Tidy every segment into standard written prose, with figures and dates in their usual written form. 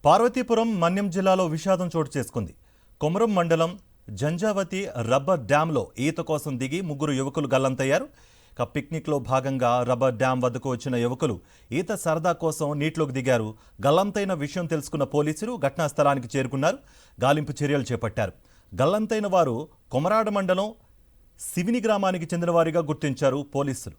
పార్వతీపురం మన్యం జిల్లాలో విషాదం చోటు చేసుకుంది. కొమరం మండలం జంజావతి రబ్బర్ డ్యాంలో ఈత కోసం దిగి ముగ్గురు యువకులు గల్లంతయ్యారు. పిక్నిక్లో భాగంగా రబ్బర్ డ్యాం వద్దకు వచ్చిన యువకులు ఈత సరదా కోసం నీటిలోకి దిగారు. గల్లంతైన విషయం తెలుసుకున్న పోలీసులు ఘటనా స్థలానికి చేరుకున్నారు. గాలింపు చర్యలు చేపట్టారు. గల్లంతైన వారు కొమరాడ మండలం శివిని గ్రామానికి చెందినవారిగా గుర్తించారు పోలీసులు.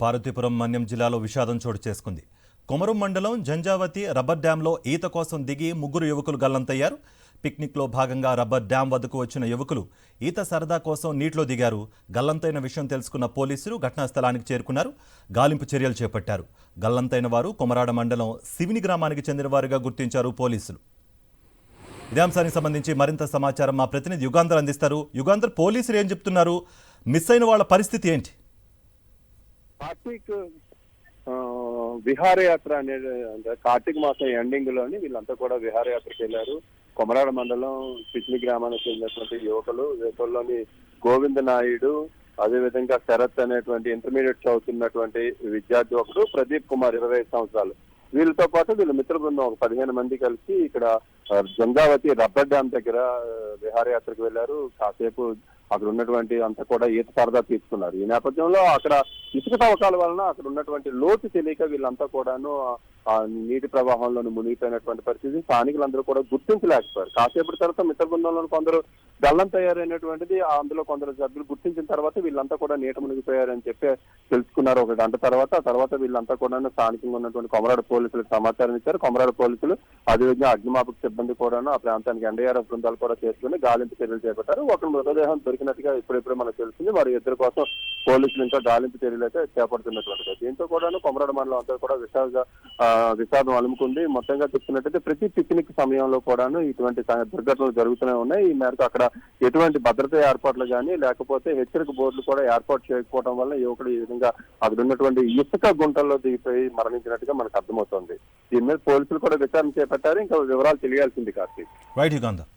పార్వతీపురం మన్యం జిల్లాలో విషాదం చోటు చేసుకుంది. కొమరం మండలం జంజావతి రబ్బర్ డ్యాంలో ఈత కోసం దిగి ముగ్గురు యువకులు గల్లంతయ్యారు. పిక్నిక్లో భాగంగా రబ్బర్ డ్యాం వద్దకు వచ్చిన యువకులు ఈత సరదా కోసం నీటిలో దిగారు. గల్లంతైన విషయం తెలుసుకున్న పోలీసులు ఘటనా స్థలానికి చేరుకున్నారు. గాలింపు చర్యలు చేపట్టారు. గల్లంతైన వారు కొమరాడ మండలం శివిని గ్రామానికి చెందిన వారుగా గుర్తించారు పోలీసులు. ఇదే అంశానికి సంబంధించి మరింత సమాచారం మా ప్రతినిధి యుగాంధర్ అందిస్తారు. యుగాంధర్, పోలీసులు ఏం చెప్తున్నారు? మిస్ అయిన వాళ్ళ పరిస్థితి ఏంటి? కార్తీక్ విహారయాత్ర అనేది అంటే కార్తీక మాసం ఎండింగ్ లోని వీళ్ళంతా కూడా విహారయాత్రకి వెళ్ళారు. కొమరాడ మండలం పిక్నిక్ గ్రామానికి చెందినటువంటి యువకుల్లోని గోవింద నాయుడు, అదేవిధంగా శరత్ అనేటువంటి ఇంటర్మీడియట్ చదువుతున్నటువంటి విద్యార్థి ఒకరు, ప్రదీప్ కుమార్ 25 సంవత్సరాలు. వీళ్ళతో పాటు వీళ్ళ మిత్ర బృందం ఒక 15 మంది కలిసి ఇక్కడ గంగావతి రబ్బర్ డ్యాం దగ్గర విహారయాత్రకు వెళ్లారు. కాసేపు అక్కడ ఉన్నటువంటి అంతా కూడా ఈత సరదా తీసుకున్నారు. ఈ నేపథ్యంలో అక్కడ ఇసుక తవ్వకాల వలన అక్కడ ఉన్నటువంటి లోతు తెలియక వీళ్ళంతా కూడాను ఆ నీటి ప్రవాహంలోని మునిగిపోయినటువంటి పరిస్థితి స్థానికులందరూ కూడా గుర్తించలేకపోయారు. కాసేపటి తర్వాత మిత్ర బృందంలో కొందరు గల్లంతయ్యారనేటువంటిది అందులో కొందరు సభ్యులు గుర్తించిన తర్వాత వీళ్ళంతా కూడా నీట మునిగిపోయారని చెప్పి తెలుసుకున్నారు. ఒక గంట తర్వాత వీళ్ళంతా కూడా స్థానికంగా ఉన్నటువంటి కొమరాడ పోలీసులకు సమాచారం ఇచ్చారు. కొమరాడ పోలీసులు అదేవిధంగా అగ్నిమాపక సిబ్బంది కూడాను ఆ ప్రాంతానికి ఎన్డీఆర్ఎఫ్ బృందాలు కూడా చేసుకుని గాలింపు చర్యలు చేపట్టారు. ఒక మృతదేహం దొరికినట్టుగా ఇప్పుడిప్పుడే మనకు తెలిసింది. వారి ఇద్దరి కోసం పోలీసులు ఇంకా గాలింపు చర్యలు అయితే చేపడుతున్నటువంటిది. దీంతో కూడాను కొమరాడ మండలం అంతా కూడా విషాదం అలుముకుంది. మొత్తంగా చూసుకున్నట్టయితే ప్రతి పిక్నిక్ సమయంలో కూడాను ఇటువంటి దుర్ఘటనలు జరుగుతూనే ఉన్నాయి. ఈ మేరకు అక్కడ ఎటువంటి భద్రతా ఏర్పాట్లు కానీ లేకపోతే హెచ్చరిక బోర్డులు కూడా ఏర్పాటు చేయకపోవడం వల్ల యువకుడు ఈ విధంగా అక్కడ ఉన్నటువంటి ఇసుక గుంటల్లో దిగిపోయి మరణించినట్టుగా మనకు అర్థమవుతోంది. దీని మీద పోలీసులు కూడా విచారణ చేపట్టారు. ఇంకా వివరాలు తెలియాల్సింది కార్తీక్. రైట్ యుగాంధర్.